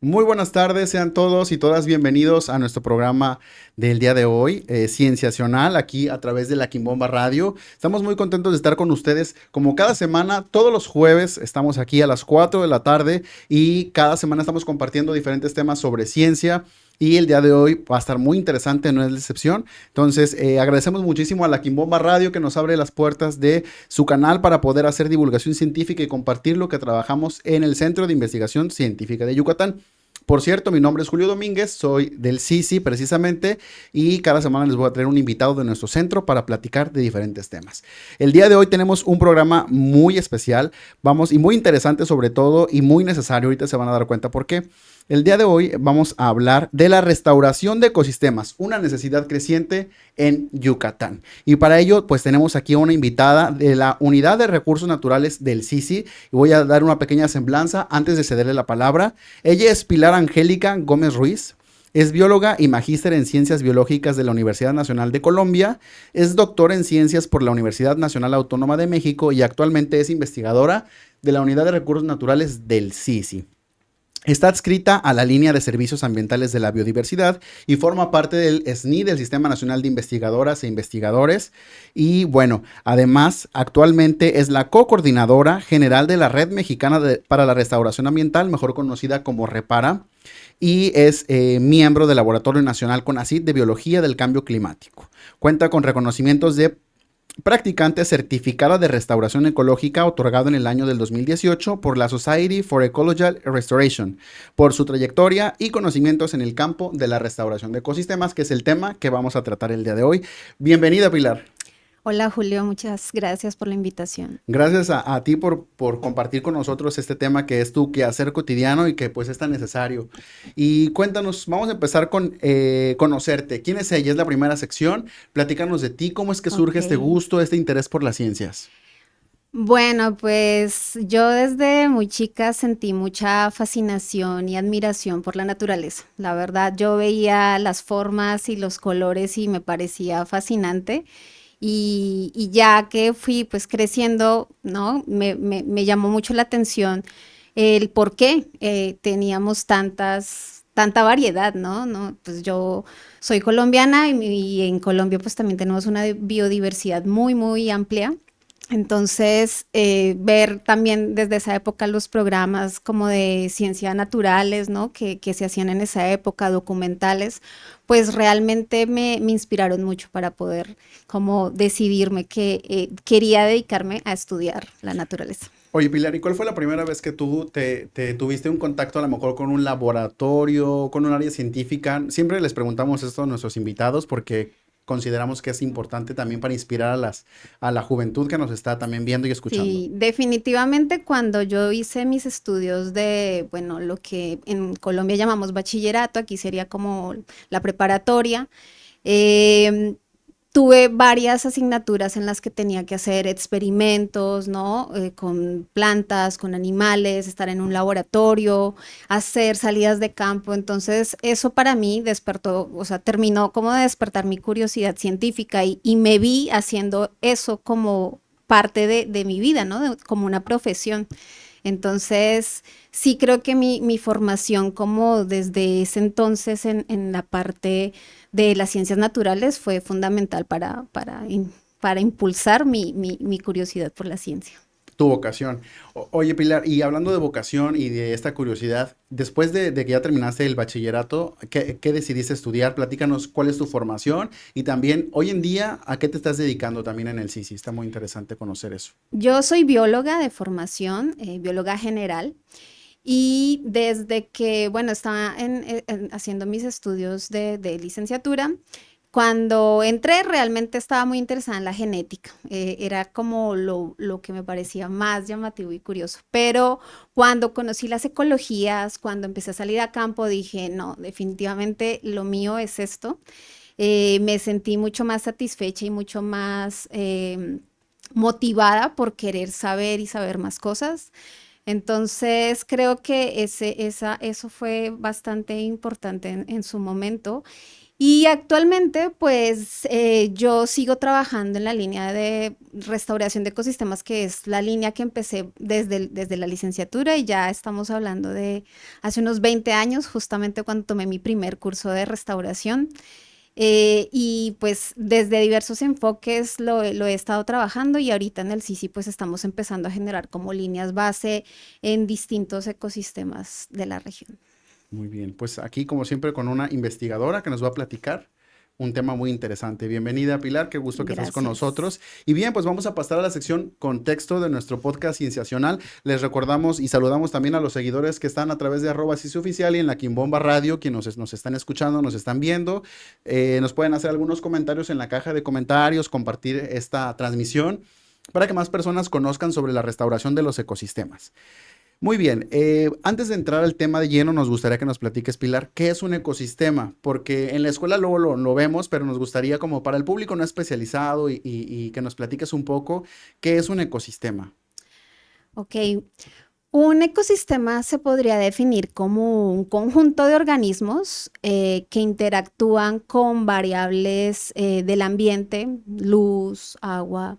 Muy buenas tardes, sean todos y todas bienvenidos a nuestro programa del día de hoy, Cienciacional, aquí a través de la Quimbomba Radio. Estamos muy contentos de estar con ustedes como cada semana, todos los jueves estamos aquí a las 4 de la tarde y cada semana estamos compartiendo diferentes temas sobre ciencia. Y el día de hoy va a estar muy interesante, no es la excepción. Entonces, agradecemos muchísimo a la Quimbomba Radio que nos abre las puertas de su canal para poder hacer divulgación científica y compartir lo que trabajamos en el Centro de Investigación Científica de Yucatán. Por cierto, mi nombre es Julio Domínguez, soy del CICI precisamente y cada semana les voy a traer un invitado de nuestro centro para platicar de diferentes temas. El día de hoy tenemos un programa muy especial, vamos, y muy interesante sobre todo y muy necesario, ahorita se van a dar cuenta por qué. El día de hoy vamos a hablar de la restauración de ecosistemas, una necesidad creciente en Yucatán. Y para ello, pues tenemos aquí a una invitada de la Unidad de Recursos Naturales del CICI. Y voy a dar una pequeña semblanza antes de cederle la palabra. Ella es Pilar Angélica Gómez Ruiz. Es bióloga y magíster en Ciencias Biológicas de la Universidad Nacional de Colombia. Es doctora en Ciencias por la Universidad Nacional Autónoma de México y actualmente es investigadora de la Unidad de Recursos Naturales del CICI. Está adscrita a la línea de servicios ambientales de la biodiversidad y forma parte del SNI, del Sistema Nacional de Investigadoras e Investigadores. Y bueno, además, actualmente es la co-coordinadora general de la Red Mexicana para la Restauración Ambiental, mejor conocida como REPARA, y es miembro del Laboratorio Nacional CONACYT de Biología del Cambio Climático. Cuenta con reconocimientos de practicante certificada de restauración ecológica otorgado en el año del 2018 por la Society for Ecological Restoration por su trayectoria y conocimientos en el campo de la restauración de ecosistemas, que es el tema que vamos a tratar el día de hoy. Bienvenida, Pilar. Hola Julio, muchas gracias por la invitación. Gracias a ti por compartir con nosotros este tema que es tu quehacer cotidiano y que pues es tan necesario. Y cuéntanos, vamos a empezar con conocerte. ¿Quién es ella? Es la primera sección. Platícanos de ti, cómo es que surge Ok. este gusto, este interés por las ciencias. Bueno, pues yo desde muy chica sentí mucha fascinación y admiración por la naturaleza. La verdad, yo veía las formas y los colores y me parecía fascinante. Y ya que fui pues creciendo, ¿no? Me llamó mucho la atención el por qué teníamos tanta variedad, ¿no? ¿No? Pues yo soy colombiana y en Colombia pues también tenemos una biodiversidad muy amplia. Entonces, ver también desde esa época los programas como de ciencia naturales, ¿no? Que se hacían en esa época, documentales, pues realmente me inspiraron mucho para poder como decidirme que quería dedicarme a estudiar la naturaleza. Oye, Pilar, ¿y cuál fue la primera vez que tú te tuviste un contacto a lo mejor con un laboratorio, con un área científica? Siempre les preguntamos esto a nuestros invitados porque consideramos que es importante también para inspirar a la juventud que nos está también viendo y escuchando. Sí, definitivamente cuando yo hice mis estudios de, bueno, lo que en Colombia llamamos bachillerato, aquí sería como la preparatoria. em, Tuve varias asignaturas en las que tenía que hacer experimentos, ¿no? Con plantas, con animales, estar en un laboratorio, hacer salidas de campo. Entonces, eso para mí despertó, o sea, terminó como de despertar mi curiosidad científica y me vi haciendo eso como parte de mi vida, ¿no? Como una profesión. Entonces, sí creo que mi formación como desde ese entonces en la parte de las ciencias naturales fue fundamental para impulsar mi curiosidad por la ciencia. Tu vocación. Oye, Pilar, y hablando de vocación y de esta curiosidad, después de que ya terminaste el bachillerato, ¿qué decidiste estudiar? Platícanos cuál es tu formación y también hoy en día, ¿a qué te estás dedicando también en el CICI? Está muy interesante conocer eso. Yo soy bióloga de formación, bióloga general. Y desde que, bueno, estaba haciendo mis estudios de licenciatura, cuando entré realmente estaba muy interesada en la genética. Era como lo que me parecía más llamativo y curioso. Pero cuando conocí las ecologías, cuando empecé a salir a campo, dije, no, definitivamente lo mío es esto. Me sentí mucho más satisfecha y mucho más motivada por querer saber y saber más cosas. Entonces, creo que eso fue bastante importante en su momento. Y actualmente, pues yo sigo trabajando en la línea de restauración de ecosistemas, que es la línea que empecé desde la licenciatura y ya estamos hablando de hace unos 20 años, justamente cuando tomé mi primer curso de restauración. Y pues desde diversos enfoques lo he estado trabajando y ahorita en el CICI pues estamos empezando a generar como líneas base en distintos ecosistemas de la región. Muy bien, pues aquí como siempre con una investigadora que nos va a platicar un tema muy interesante. Bienvenida Pilar, qué gusto que estés con Gracias. nosotros. Y bien, pues vamos a pasar a la sección contexto de nuestro podcast Cienciacional. Les recordamos y saludamos también a los seguidores que están a través de @CICIoficial y en la Quimbomba Radio, quienes nos están escuchando, nos están viendo. Nos pueden hacer algunos comentarios en la caja de comentarios, compartir esta transmisión para que más personas conozcan sobre la restauración de los ecosistemas. Muy bien, antes de entrar al tema de lleno, nos gustaría que nos platiques, Pilar, ¿qué es un ecosistema? Porque en la escuela luego lo vemos, pero nos gustaría como para el público no especializado y que nos platiques un poco, ¿qué es un ecosistema? Ok, un ecosistema se podría definir como un conjunto de organismos que interactúan con variables del ambiente, luz, agua,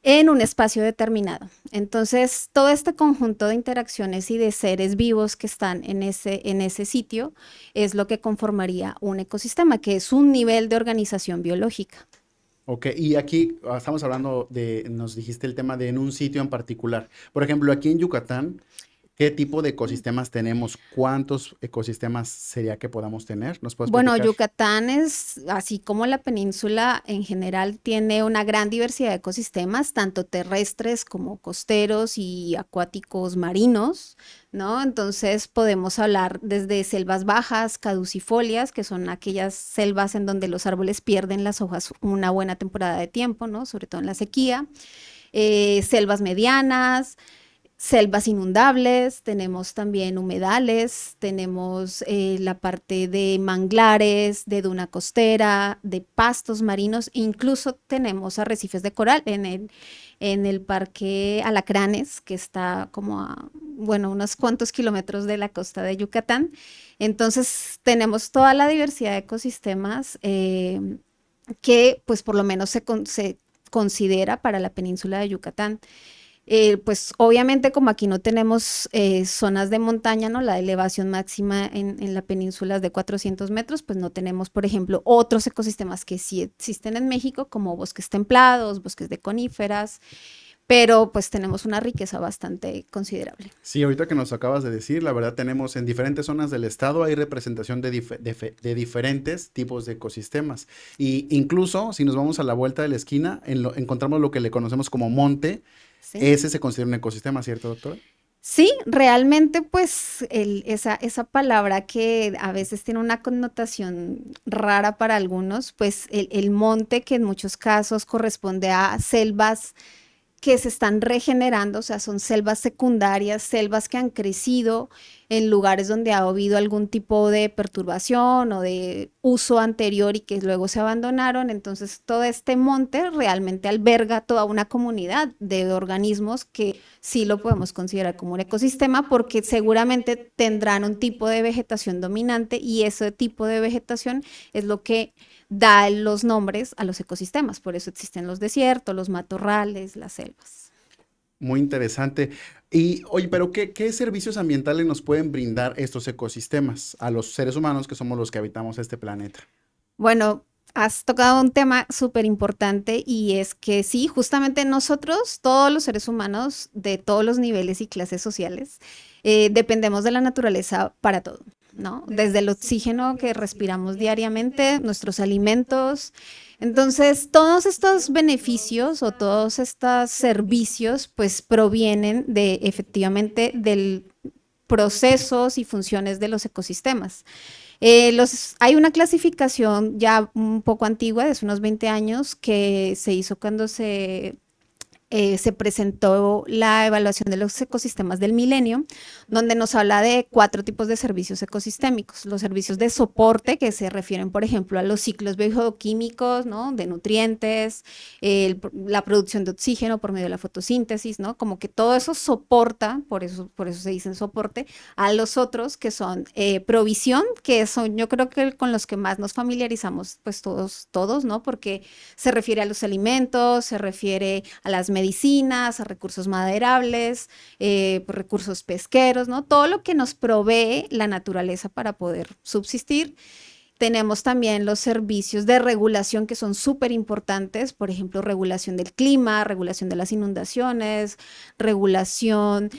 en un espacio determinado. Entonces, todo este conjunto de interacciones y de seres vivos que están en ese sitio es lo que conformaría un ecosistema, que es un nivel de organización biológica. Ok, y aquí estamos hablando de, nos dijiste el tema de en un sitio en particular. Por ejemplo, aquí en Yucatán, ¿qué tipo de ecosistemas tenemos? ¿Cuántos ecosistemas sería que podamos tener? ¿Nos puedes Bueno, platicar? Yucatán es, así como la península en general, tiene una gran diversidad de ecosistemas, tanto terrestres como costeros y acuáticos marinos, ¿no? Entonces podemos hablar desde selvas bajas, caducifolias, que son aquellas selvas en donde los árboles pierden las hojas una buena temporada de tiempo, ¿no? Sobre todo en la sequía, selvas medianas, selvas inundables, tenemos también humedales, tenemos la parte de manglares, de duna costera, de pastos marinos, incluso tenemos arrecifes de coral en el parque Alacranes, que está como a, bueno, unos cuantos kilómetros de la costa de Yucatán. Entonces tenemos toda la diversidad de ecosistemas que pues por lo menos se considera para la península de Yucatán. Pues obviamente como aquí no tenemos zonas de montaña, ¿no? La elevación máxima en la península es de 400 metros, pues no tenemos, por ejemplo, otros ecosistemas que sí existen en México, como bosques templados, bosques de coníferas, pero pues tenemos una riqueza bastante considerable. Sí, ahorita que nos acabas de decir, la verdad tenemos en diferentes zonas del estado hay representación de diferentes tipos de ecosistemas. Y incluso si nos vamos a la vuelta de la esquina, encontramos lo que le conocemos como monte. ¿Sí? Ese se considera un ecosistema, ¿cierto, doctora? Sí, realmente pues esa palabra que a veces tiene una connotación rara para algunos, pues el monte que en muchos casos corresponde a selvas que se están regenerando, o sea, son selvas secundarias, selvas que han crecido en lugares donde ha habido algún tipo de perturbación o de uso anterior y que luego se abandonaron. Entonces, todo este monte realmente alberga toda una comunidad de organismos que sí lo podemos considerar como un ecosistema porque seguramente tendrán un tipo de vegetación dominante y ese tipo de vegetación es lo que da los nombres a los ecosistemas. Por eso existen los desiertos, los matorrales, las selvas. Muy interesante. Y oye, pero ¿qué servicios ambientales nos pueden brindar estos ecosistemas a los seres humanos que somos los que habitamos este planeta? Bueno, has tocado un tema súper importante y es que sí, justamente nosotros, todos los seres humanos de todos los niveles y clases sociales, dependemos de la naturaleza para todo, ¿no? Desde el oxígeno que respiramos diariamente, nuestros alimentos. Entonces, todos estos beneficios o todos estos servicios, pues provienen de efectivamente del procesos y funciones de los ecosistemas. Hay una clasificación ya un poco antigua, de hace unos 20 años, que se hizo cuando se se presentó la evaluación de los ecosistemas del milenio, donde nos habla de 4 tipos de servicios ecosistémicos. Los servicios de soporte, que se refieren, por ejemplo, a los ciclos bioquímicos, ¿no? De nutrientes, la producción de oxígeno por medio de la fotosíntesis, ¿no? Como que todo eso soporta, por eso se dicen soporte, a los otros que son provisión, que son yo creo que con los que más nos familiarizamos, pues todos, ¿no? Porque se refiere a los alimentos, se refiere a las medicinas, a recursos maderables, pues, recursos pesqueros, ¿no? Todo lo que nos provee la naturaleza para poder subsistir. Tenemos también los servicios de regulación que son súper importantes, por ejemplo, regulación del clima, regulación de las inundaciones, regulación,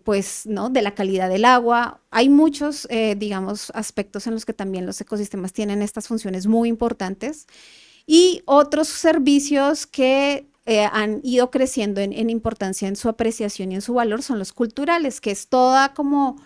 pues, ¿no? De la calidad del agua. Hay muchos, digamos, aspectos en los que también los ecosistemas tienen estas funciones muy importantes. Y otros servicios que han ido creciendo en importancia en su apreciación y en su valor son los culturales, que es toda como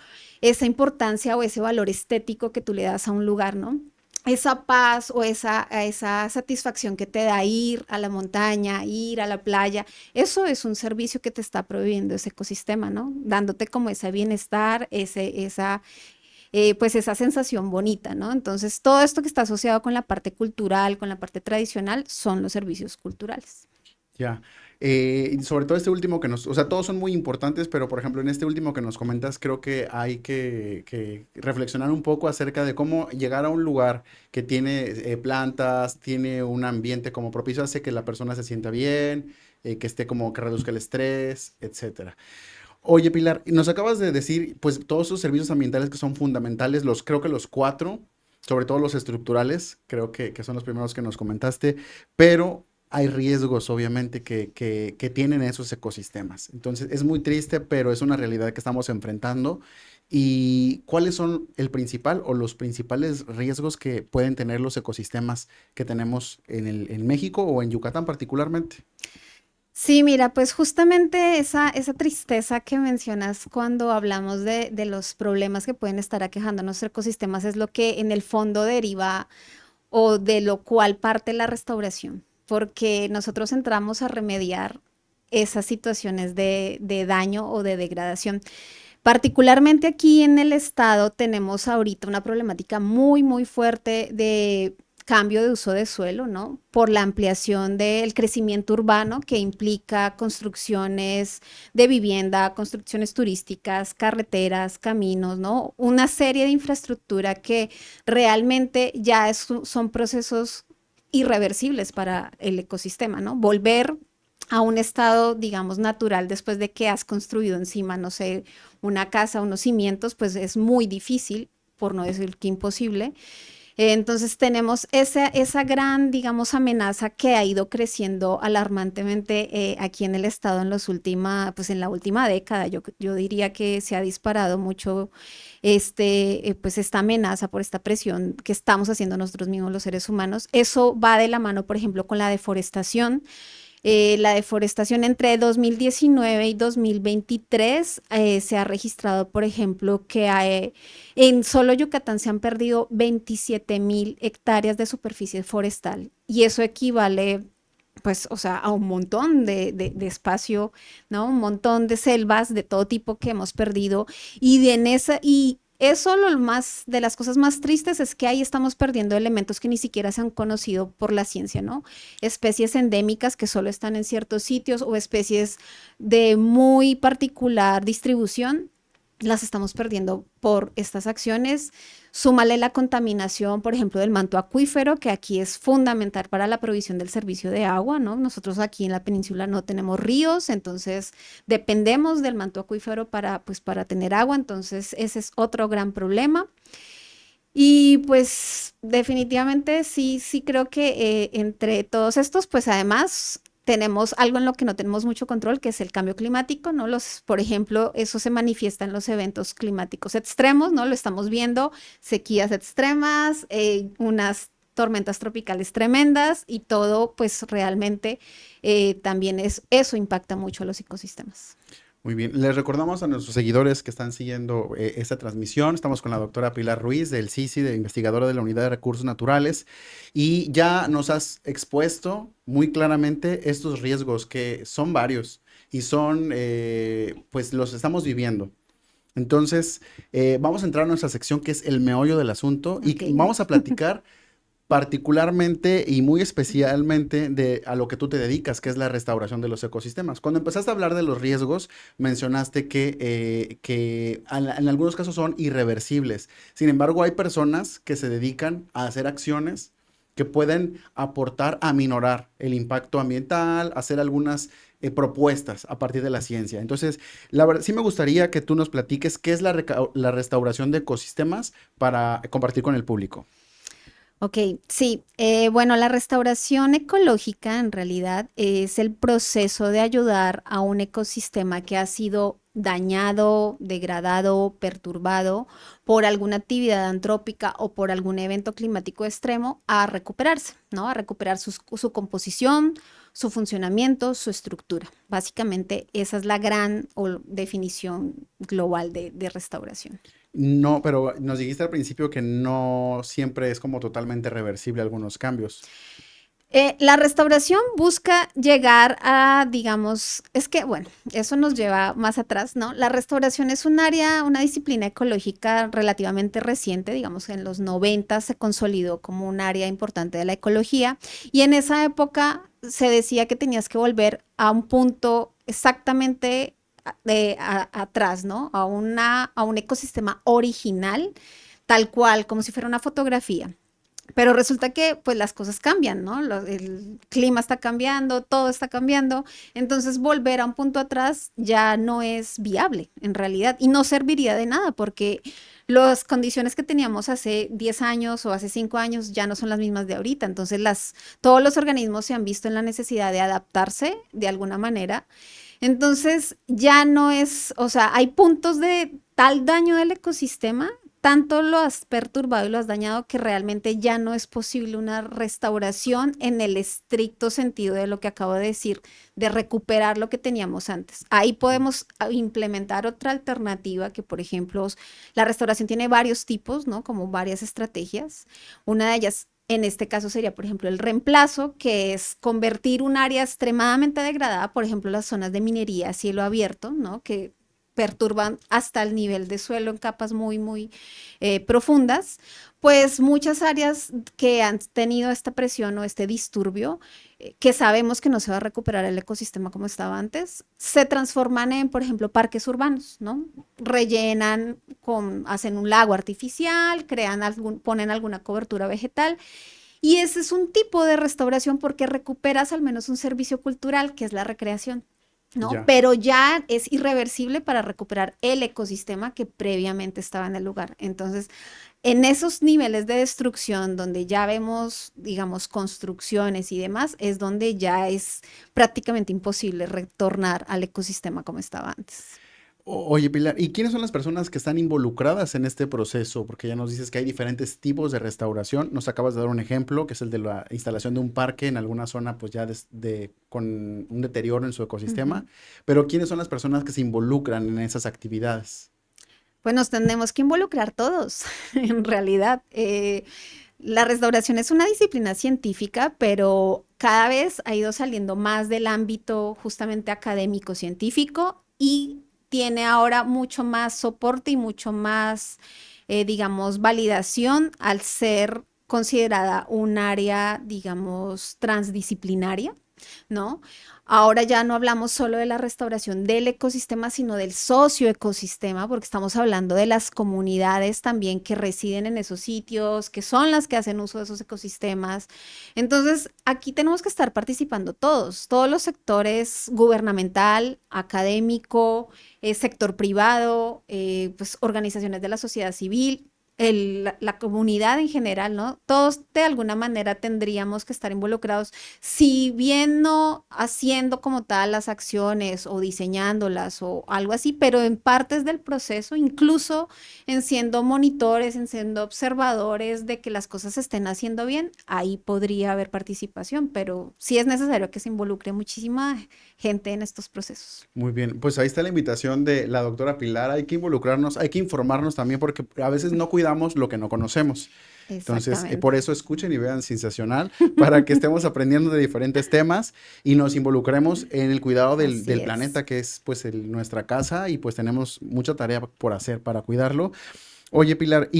esa importancia o ese valor estético que tú le das a un lugar, ¿no? Esa paz o esa satisfacción que te da ir a la montaña, ir a la playa, eso es un servicio que te está proveyendo ese ecosistema, ¿no? Dándote como ese bienestar, pues esa sensación bonita, ¿no? Entonces, todo esto que está asociado con la parte cultural, con la parte tradicional, son los servicios culturales. Ya. Y sobre todo este último o sea, todos son muy importantes, pero por ejemplo, en este último que nos comentas, creo que hay que reflexionar un poco acerca de cómo llegar a un lugar que tiene plantas, tiene un ambiente como propicio, hace que la persona se sienta bien, que esté como que reduzca el estrés, etcétera. Oye, Pilar, nos acabas de decir, pues, todos esos servicios ambientales que son fundamentales, creo que los cuatro, sobre todo los estructurales, creo que son los primeros que nos comentaste, pero hay riesgos, obviamente, que tienen esos ecosistemas. Entonces, es muy triste, pero es una realidad que estamos enfrentando. ¿Y cuáles son el principal o los principales riesgos que pueden tener los ecosistemas que tenemos en México o en Yucatán particularmente? Sí, mira, pues justamente esa tristeza que mencionas cuando hablamos de los problemas que pueden estar aquejando nuestros ecosistemas es lo que en el fondo deriva o de lo cual parte la restauración, porque nosotros entramos a remediar esas situaciones de daño o de degradación. Particularmente aquí en el estado tenemos ahorita una problemática muy, muy fuerte de cambio de uso de suelo, ¿no? Por la ampliación del crecimiento urbano que implica construcciones de vivienda, construcciones turísticas, carreteras, caminos, ¿no? Una serie de infraestructura que realmente ya son procesos irreversibles para el ecosistema, ¿no? Volver a un estado, digamos, natural después de que has construido encima, no sé, una casa, unos cimientos, pues es muy difícil, por no decir que imposible. Entonces tenemos esa gran, digamos, amenaza que ha ido creciendo alarmantemente aquí en el estado en pues en la última década. Yo diría que se ha disparado mucho pues esta amenaza por esta presión que estamos haciendo nosotros mismos los seres humanos. Eso va de la mano, por ejemplo, con la deforestación entre 2019 y 2023 se ha registrado, por ejemplo, que en solo Yucatán se han perdido 27.000 hectáreas de superficie forestal y eso equivale pues, o sea, a un montón de espacio, ¿no? Un montón de selvas de todo tipo que hemos perdido y eso lo más, de las cosas más tristes es que ahí estamos perdiendo elementos que ni siquiera se han conocido por la ciencia, ¿no? Especies endémicas que solo están en ciertos sitios o especies de muy particular distribución las estamos perdiendo por estas acciones. Súmale la contaminación, por ejemplo, del manto acuífero, que aquí es fundamental para la provisión del servicio de agua, ¿no? Nosotros aquí en la península no tenemos ríos, entonces dependemos del manto acuífero pues, para tener agua, entonces ese es otro gran problema. Y pues definitivamente sí creo que entre todos estos, pues además tenemos algo en lo que no tenemos mucho control, que es el cambio climático, ¿no? Por ejemplo, eso se manifiesta en los eventos climáticos extremos, ¿no? Lo estamos viendo, sequías extremas, unas tormentas tropicales tremendas y todo, pues realmente también eso impacta mucho a los ecosistemas. Muy bien, les recordamos a nuestros seguidores que están siguiendo esta transmisión. Estamos con la doctora Pilar Ruiz del CICI, de investigadora de la Unidad de Recursos Naturales, y ya nos has expuesto muy claramente estos riesgos que son varios y son, pues los estamos viviendo. Entonces, vamos a entrar a nuestra sección que es el meollo del asunto y Ok. vamos a platicar particularmente y muy especialmente de a lo que tú te dedicas, que es la restauración de los ecosistemas. Cuando empezaste a hablar de los riesgos, mencionaste que en algunos casos son irreversibles. Sin embargo, hay personas que se dedican a hacer acciones que pueden aportar a minorar el impacto ambiental, hacer algunas propuestas a partir de la ciencia. Entonces, la verdad, sí me gustaría que tú nos platiques qué es la restauración de ecosistemas para compartir con el público. Ok, sí. Bueno, la restauración ecológica en realidad es el proceso de ayudar a un ecosistema que ha sido dañado, degradado, perturbado por alguna actividad antrópica o por algún evento climático extremo a recuperarse, ¿no? A recuperar su composición, su funcionamiento, su estructura. Básicamente, esa es la gran definición global de restauración. No, pero nos dijiste al principio que no siempre es como totalmente reversible algunos cambios. La restauración busca llegar a, digamos, es que, bueno, eso nos lleva más atrás, ¿no? La restauración es un área, una disciplina ecológica relativamente reciente, digamos, en los 90 se consolidó como un área importante de la ecología y en esa época se decía que tenías que volver a un punto exactamente atrás, ¿no? A un ecosistema original, tal cual, como si fuera una fotografía. Pero resulta que pues las cosas cambian, ¿no? El clima está cambiando, todo está cambiando, entonces volver a un punto atrás ya no es viable en realidad y no serviría de nada porque las condiciones que teníamos hace 10 años o hace 5 años ya no son las mismas de ahorita, entonces todos los organismos se han visto en la necesidad de adaptarse de alguna manera, entonces ya no es, o sea, hay puntos de tal daño del ecosistema, tanto lo has perturbado y lo has dañado que realmente ya no es posible una restauración en el estricto sentido de lo que acabo de decir, de recuperar lo que teníamos antes. Ahí podemos implementar otra alternativa que, por ejemplo, la restauración tiene varios tipos, ¿no? Como varias estrategias. Una de ellas en este caso sería, por ejemplo, el reemplazo, que es convertir un área extremadamente degradada, por ejemplo, las zonas de minería a cielo abierto, ¿no? Que perturban hasta el nivel de suelo en capas muy profundas, pues muchas áreas que han tenido esta presión o este disturbio, que sabemos que no se va a recuperar el ecosistema como estaba antes, se transforman en, por ejemplo, parques urbanos, ¿no? Rellenan hacen un lago artificial, ponen alguna cobertura vegetal y ese es un tipo de restauración porque recuperas al menos un servicio cultural que es la recreación. ¿No? Ya. Pero ya es irreversible para recuperar el ecosistema que previamente estaba en el lugar. Entonces, en esos niveles de destrucción donde ya vemos, digamos, construcciones y demás, es donde ya es prácticamente imposible retornar al ecosistema como estaba antes. Oye, Pilar, ¿y quiénes son las personas que están involucradas en este proceso? Porque ya nos dices que hay diferentes tipos de restauración. Nos acabas de dar un ejemplo, que es el de la instalación de un parque en alguna zona, pues ya con un deterioro en su ecosistema. Ujú. Pero ¿quiénes son las personas que se involucran en esas actividades? Pues nos tenemos que involucrar todos, en realidad. La restauración es una disciplina científica, pero cada vez ha ido saliendo más del ámbito justamente académico científico y tiene ahora mucho más soporte y mucho más, digamos, validación al ser considerada un área, digamos, transdisciplinaria, ¿no? Ahora ya no hablamos solo de la restauración del ecosistema, sino del socioecosistema, porque estamos hablando de las comunidades también que residen en esos sitios, que son las que hacen uso de esos ecosistemas. Entonces, aquí tenemos que estar participando todos, todos los sectores gubernamental, académico, sector privado, pues organizaciones de la sociedad civil. la comunidad en general, ¿no? Todos de alguna manera tendríamos que estar involucrados, si bien no haciendo como tal las acciones o diseñándolas o algo así, pero en partes del proceso, incluso en siendo monitores, en siendo observadores de que las cosas se estén haciendo bien, ahí podría haber participación, pero sí es necesario que se involucre muchísima gente en estos procesos. Muy bien, pues ahí está la invitación de la doctora Pilar. Hay que involucrarnos, hay que informarnos también porque a veces no cuidamos lo que no conocemos. Entonces, por Exactamente. eso escuchen y vean Sensacional para que estemos aprendiendo de diferentes temas y nos involucremos en el cuidado Así del es. planeta que es pues nuestra casa y pues tenemos mucha tarea por hacer para cuidarlo. Oye, Pilar,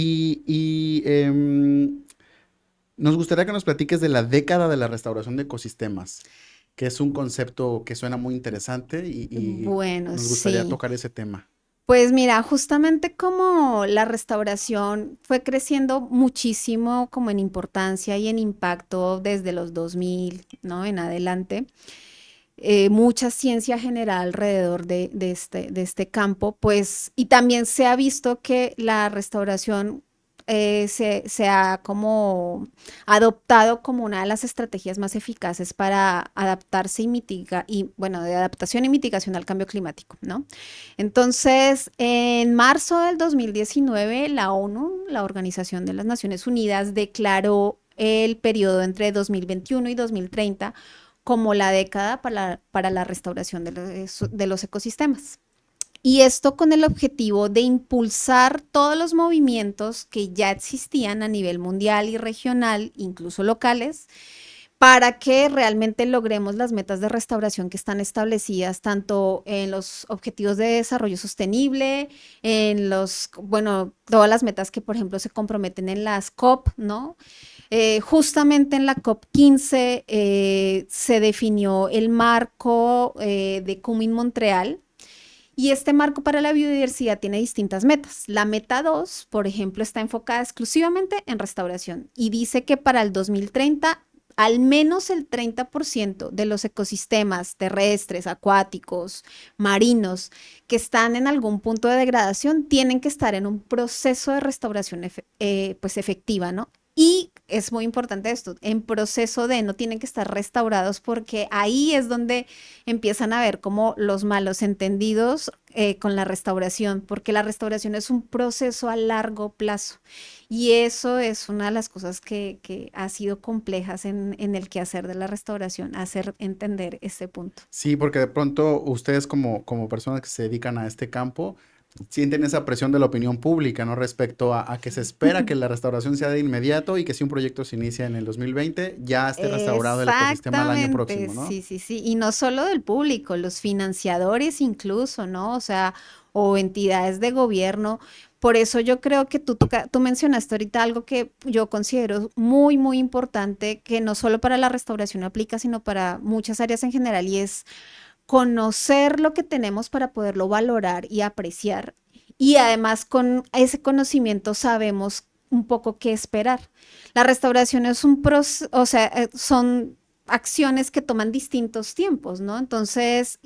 nos gustaría que nos platiques de la década de la restauración de ecosistemas, que es un concepto que suena muy interesante y Bueno, nos gustaría sí. tocar ese tema. Pues mira, justamente como la restauración fue creciendo muchísimo como en importancia y en impacto desde los 2000, ¿no? En adelante, mucha ciencia general alrededor de este campo, pues, y también se ha visto que la restauración se ha como adoptado como una de las estrategias más eficaces para adaptarse y mitigar, y bueno, de adaptación y mitigación al cambio climático, ¿no? Entonces, en marzo del 2019, la ONU, la Organización de las Naciones Unidas, declaró el periodo entre 2021 y 2030 como la década para la restauración de los ecosistemas. Y esto con el objetivo de impulsar todos los movimientos que ya existían a nivel mundial y regional, incluso locales, para que realmente logremos las metas de restauración que están establecidas tanto en los objetivos de desarrollo sostenible, en los, bueno, todas las metas que, por ejemplo, se comprometen en las COP, ¿no? Justamente en la COP 15 se definió el marco de Kunming-Montreal, y este marco para la biodiversidad tiene distintas metas. La meta 2, por ejemplo, está enfocada exclusivamente en restauración y dice que para el 2030 al menos el 30% de los ecosistemas terrestres, acuáticos, marinos que están en algún punto de degradación tienen que estar en un proceso de restauración pues efectiva, ¿no? Y es muy importante esto, en proceso de, no tienen que estar restaurados porque ahí es donde empiezan a ver como los malos entendidos con la restauración, porque la restauración es un proceso a largo plazo y eso es una de las cosas que ha sido complejas en el quehacer de la restauración, hacer entender este punto. Sí, porque de pronto ustedes como personas que se dedican a este campo sienten esa presión de la opinión pública, ¿no? Respecto a que se espera que la restauración sea de inmediato y que si un proyecto se inicia en el 2020 ya esté restaurado el ecosistema el año Exactamente, próximo, ¿no? sí, sí, sí. Y no solo del público, los financiadores incluso, ¿no? O sea, o entidades de gobierno. Por eso yo creo que tú mencionaste ahorita algo que yo considero muy, muy importante, que no solo para la restauración aplica, sino para muchas áreas en general, y es conocer lo que tenemos para poderlo valorar y apreciar. Y además con ese conocimiento sabemos un poco qué esperar. La restauración es un proceso, o sea, son acciones que toman distintos tiempos, ¿no? Entonces,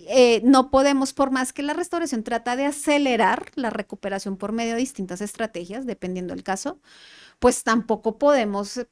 no podemos, por más que la restauración trata de acelerar la recuperación por medio de distintas estrategias, dependiendo del caso, pues tampoco podemos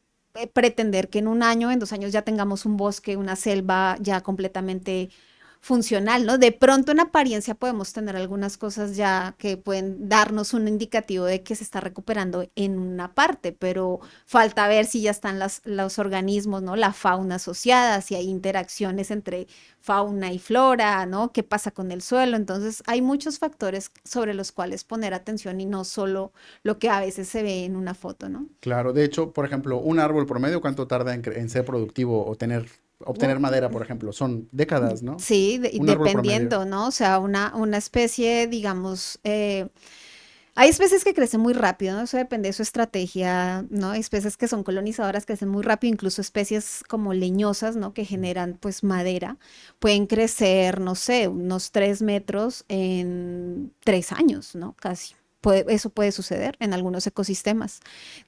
pretender que en un año, en 2 años ya tengamos un bosque, una selva ya completamente funcional, ¿no? De pronto en apariencia podemos tener algunas cosas ya que pueden darnos un indicativo de que se está recuperando en una parte, pero falta ver si ya están los organismos, ¿no? La fauna asociada, si hay interacciones entre fauna y flora, ¿no? ¿Qué pasa con el suelo? Entonces hay muchos factores sobre los cuales poner atención y no solo lo que a veces se ve en una foto, ¿no? Claro, de hecho, por ejemplo, un árbol promedio, ¿cuánto tarda en ser productivo o obtener madera, por ejemplo? Son décadas, ¿no? Sí, Un árbol promedio. dependiendo, ¿no? O sea, una especie, digamos, hay especies que crecen muy rápido, ¿no? Eso depende de su estrategia, ¿no? Hay especies que son colonizadoras, crecen muy rápido, incluso especies como leñosas, ¿no? Que generan, pues, madera, pueden crecer, no sé, unos 3 metros en 3 años, ¿no? Casi. Eso puede suceder en algunos ecosistemas.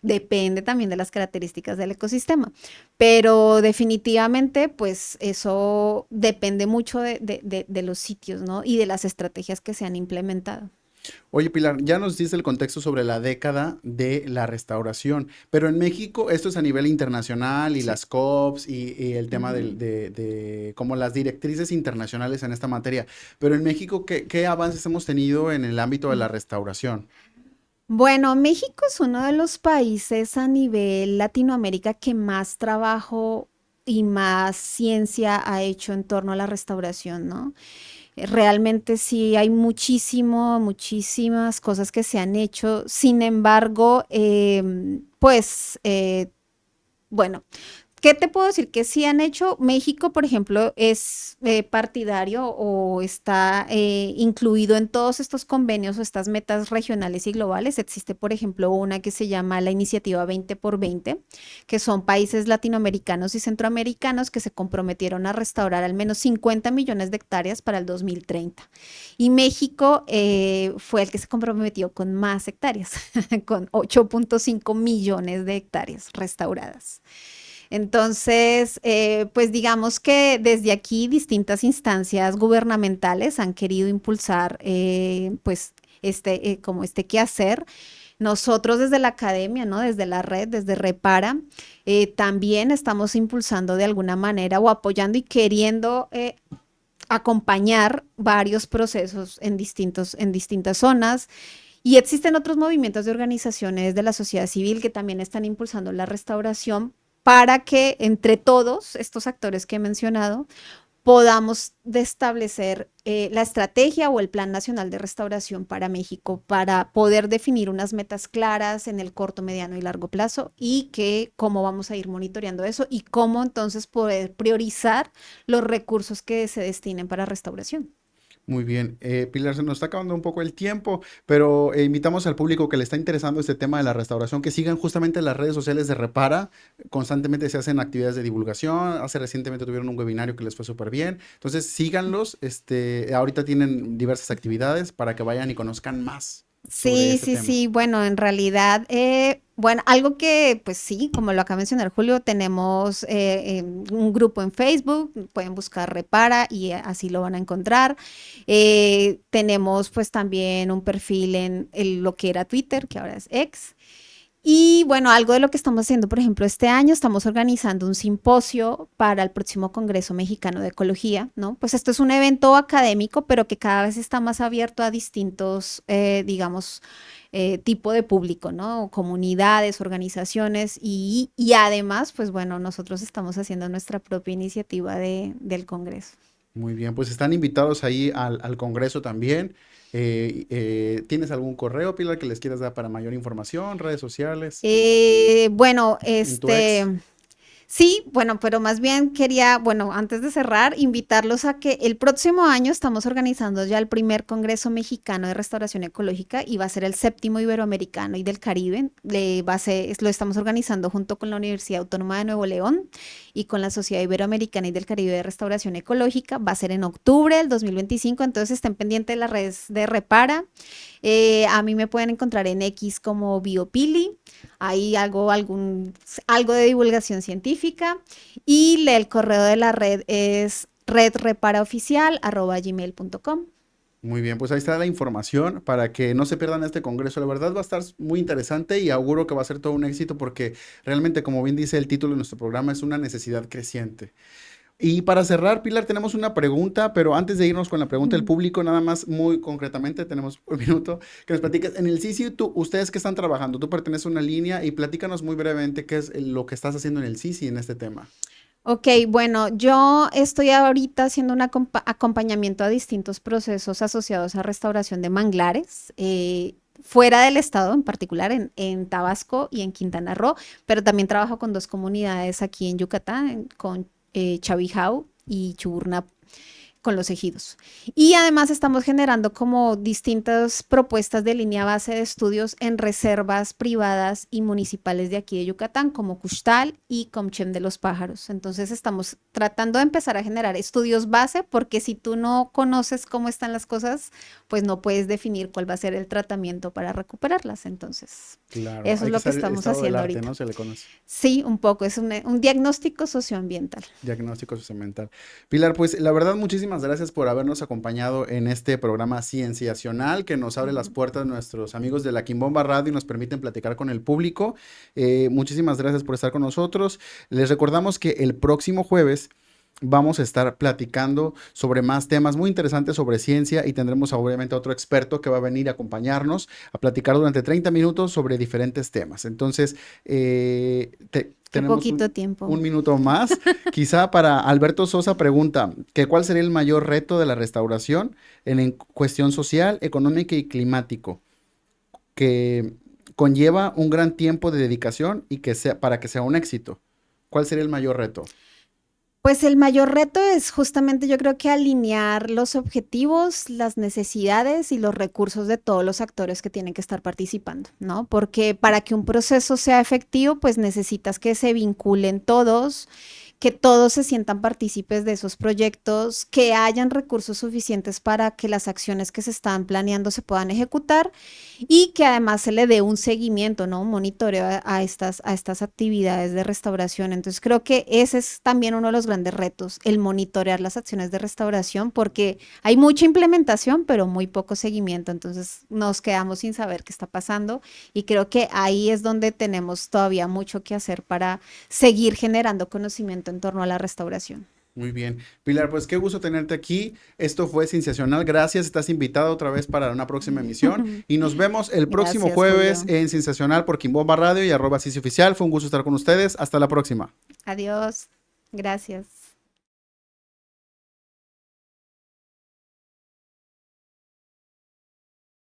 Depende también de las características del ecosistema. Pero definitivamente, pues eso depende mucho de los sitios, ¿no? Y de las estrategias que se han implementado. Oye, Pilar, ya nos diste el contexto sobre la década de la restauración, pero en México esto es a nivel internacional y Sí. las COPs y el tema Ujú. de como las directrices internacionales en esta materia. Pero en México, ¿qué avances hemos tenido en el ámbito de la restauración? Bueno, México es uno de los países a nivel Latinoamérica que más trabajo y más ciencia ha hecho en torno a la restauración, ¿no? Realmente sí hay muchísimas cosas que se han hecho. Sin embargo, bueno, ¿qué te puedo decir? Que sí han hecho, México, por ejemplo, es partidario o está incluido en todos estos convenios o estas metas regionales y globales. Existe, por ejemplo, una que se llama la Iniciativa 20 por 20, que son países latinoamericanos y centroamericanos que se comprometieron a restaurar al menos 50 millones de hectáreas para el 2030. Y México fue el que se comprometió con más hectáreas, con 8.5 millones de hectáreas restauradas. Entonces, pues digamos que desde aquí distintas instancias gubernamentales han querido impulsar pues como este quehacer. Nosotros desde la academia, ¿no? Desde la red, desde Repara, también estamos impulsando de alguna manera o apoyando y queriendo acompañar varios procesos en distintas zonas. Y existen otros movimientos de organizaciones de la sociedad civil que también están impulsando la restauración para que entre todos estos actores que he mencionado podamos establecer la estrategia o el Plan Nacional de Restauración para México para poder definir unas metas claras en el corto, mediano y largo plazo y que cómo vamos a ir monitoreando eso y cómo entonces poder priorizar los recursos que se destinen para restauración. Muy bien, Pilar, se nos está acabando un poco el tiempo, pero invitamos al público que le está interesando este tema de la restauración, que sigan justamente las redes sociales de Repara, constantemente se hacen actividades de divulgación, hace recientemente tuvieron un webinario que les fue súper bien, entonces síganlos, ahorita tienen diversas actividades para que vayan y conozcan más sobre Sí, este sí, tema. sí. Bueno, en realidad, bueno, algo que, pues sí, como lo acaba de mencionar Julio, tenemos un grupo en Facebook, pueden buscar Repara y así lo van a encontrar. Tenemos pues también un perfil en lo que era Twitter, que ahora es X. Y bueno, algo de lo que estamos haciendo, por ejemplo, este año estamos organizando un simposio para el próximo Congreso Mexicano de Ecología, ¿no? Pues esto es un evento académico, pero que cada vez está más abierto a distintos, digamos, tipo de público, ¿no? Comunidades, organizaciones y además, pues bueno, nosotros estamos haciendo nuestra propia iniciativa del Congreso. Muy bien, pues están invitados ahí al Congreso también. ¿Tienes algún correo, Pilar, que les quieras dar para mayor información, redes sociales, Bueno, en tu ex? sí, bueno, pero más bien quería, bueno, antes de cerrar, invitarlos a que el próximo año estamos organizando ya el primer Congreso Mexicano de Restauración Ecológica y va a ser el séptimo iberoamericano y del Caribe. Lo estamos organizando junto con la Universidad Autónoma de Nuevo León y con la Sociedad Iberoamericana y del Caribe de Restauración Ecológica. Va a ser en octubre del 2025, entonces estén pendientes de las redes de Repara. A mí me pueden encontrar en X como Biopili. Ahí hago algo de divulgación científica y el correo de la red es redreparaoficial@gmail.com. Muy bien, pues ahí está la información para que no se pierdan este congreso. La verdad va a estar muy interesante y auguro que va a ser todo un éxito porque realmente, como bien dice el título de nuestro programa, es una necesidad creciente. Y para cerrar, Pilar, tenemos una pregunta, pero antes de irnos con la pregunta del público, nada más muy concretamente, tenemos un minuto, que nos platiques. En el CICI, ustedes que están trabajando, tú perteneces a una línea y platícanos muy brevemente qué es lo que estás haciendo en el CICI en este tema. Ok, bueno, yo estoy ahorita haciendo un acompañamiento a distintos procesos asociados a restauración de manglares. Fuera del estado, en particular en Tabasco y en Quintana Roo, pero también trabajo con dos comunidades aquí en Yucatán, con Chavijao y Chuburná con los ejidos. Y además estamos generando como distintas propuestas de línea base de estudios en reservas privadas y municipales de aquí de Yucatán, como Custal y Comchem de los Pájaros. Entonces estamos tratando de empezar a generar estudios base, porque si tú no conoces cómo están las cosas, pues no puedes definir cuál va a ser el tratamiento para recuperarlas. Entonces, Claro, eso es hay que lo que estar el estamos estado del haciendo arte, ahorita. ¿no? Se le conoce. Sí, un poco, es un diagnóstico socioambiental. Diagnóstico socioambiental. Pilar, pues la verdad, muchísimas muchísimas gracias por habernos acompañado en este programa cienciacional que nos abre las puertas nuestros amigos de la Quimbomba Radio y nos permiten platicar con el público. Muchísimas gracias por estar con nosotros. Les recordamos que el próximo jueves vamos a estar platicando sobre más temas muy interesantes sobre ciencia y tendremos obviamente a otro experto que va a venir a acompañarnos a platicar durante 30 minutos sobre diferentes temas. Entonces, tenemos poquito tiempo. un minuto más. Quizá para Alberto Sosa pregunta que ¿cuál sería el mayor reto de la restauración en cuestión social, económica y climático? Que conlleva un gran tiempo de dedicación y que sea para que sea un éxito. ¿Cuál sería el mayor reto? Pues el mayor reto es justamente yo creo que alinear los objetivos, las necesidades y los recursos de todos los actores que tienen que estar participando, ¿no? Porque para que un proceso sea efectivo, pues necesitas que se vinculen todos, que todos se sientan partícipes de esos proyectos, que hayan recursos suficientes para que las acciones que se están planeando se puedan ejecutar y que además se le dé un seguimiento, ¿no? Un monitoreo a estas actividades de restauración. Entonces creo que ese es también uno de los grandes retos, el monitorear las acciones de restauración, porque hay mucha implementación, pero muy poco seguimiento. Entonces nos quedamos sin saber qué está pasando y creo que ahí es donde tenemos todavía mucho que hacer para seguir generando conocimiento en torno a la restauración. Muy bien. Pilar, pues qué gusto tenerte aquí. Esto fue Cienciacional. Gracias. Estás invitada otra vez para una próxima emisión. Y nos vemos el próximo Gracias, jueves Julio. en Cienciacional por Quimbomba Radio y @Ciencia Oficial. Fue un gusto estar con ustedes. Hasta la próxima. Adiós. Gracias.